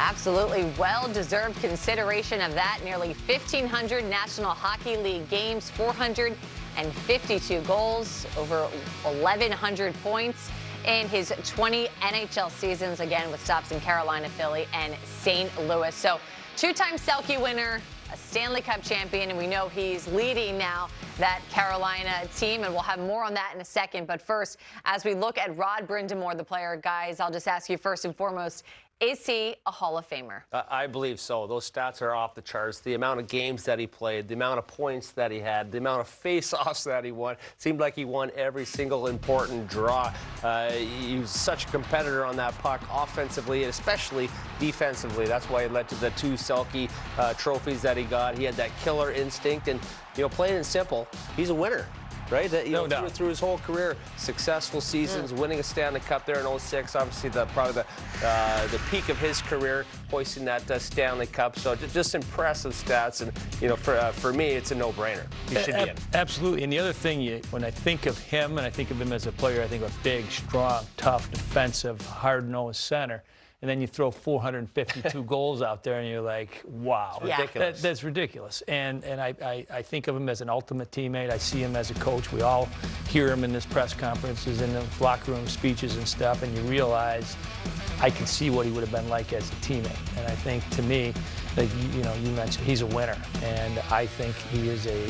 Absolutely well-deserved consideration of that. Nearly 1,500 National Hockey League games, 452 goals, over 1,100 points in his 20 NHL seasons, again with stops in Carolina, Philly, and St. Louis. So two-time Selke winner, a Stanley Cup champion, and we know he's leading now that Carolina team, and we'll have more on that in a second. But first, as we look at Rod Brind'Amour, the player, guys, I'll just ask you first and foremost, is he a Hall of Famer? I believe so. Those stats are off the charts. The amount of games that he played, the amount of points that he had, the amount of face-offs that he won. Seemed like he won every single important draw. He was such a competitor on that puck offensively and especially defensively. That's why it led to the 2 Selke trophies that he got. He had that killer instinct, and plain and simple, he's a winner. Right? Through his whole career, successful seasons, winning a Stanley Cup there in 06, obviously probably the peak of his career, hoisting that Stanley Cup. So just impressive stats, and for me, it's a no-brainer. He should be in. Absolutely. And the other thing, when I think of him, and I think of him as a player, I think of a big, strong, tough, defensive, hard-nosed center. And then you throw 452 goals out there, and you're like, wow. Yeah. Ridiculous. That's ridiculous. And I think of him as an ultimate teammate. I see him as a coach. We all hear him in his press conferences, in the locker room speeches and stuff, and you realize I can see what he would have been like as a teammate. And I think, to me, that you mentioned he's a winner. And I think he is a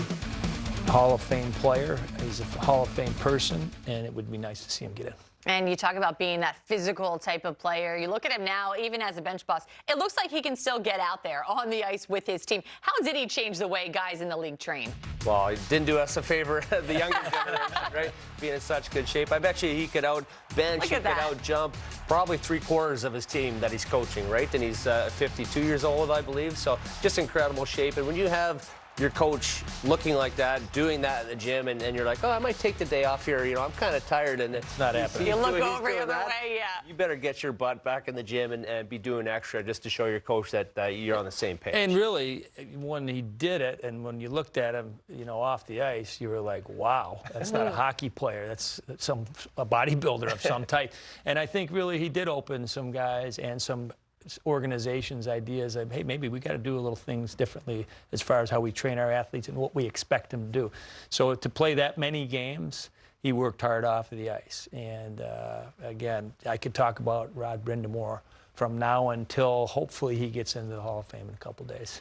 Hall of Fame player. He's a Hall of Fame person, and it would be nice to see him get in. And you talk about being that physical type of player. You look at him now, even as a bench boss, it looks like he can still get out there on the ice with his team. How did he change the way guys in the league train? Well, he didn't do us a favor, the younger generation, right? Being in such good shape. I bet you he could out-bench, he could out-jump probably 3/4 of his team that he's coaching, right? And he's 52 years old, I believe. So just incredible shape. And when you have your coach looking like that, doing that in the gym, and you're like, oh, I might take the day off here. I'm kind of tired, and it's not happening. You look over the other way, yeah. You better get your butt back in the gym and be doing extra just to show your coach that you're on the same page. And really, when he did it, and when you looked at him, off the ice, you were like, wow, that's not a hockey player. That's a bodybuilder of some type. And I think really he did open some guys and some organizations' ideas of, hey, maybe we got to do a little things differently as far as how we train our athletes and what we expect them to do. So to play that many games, he worked hard off of the ice. And again, I could talk about Rod Brind'Amour from now until hopefully he gets into the Hall of Fame in a couple days.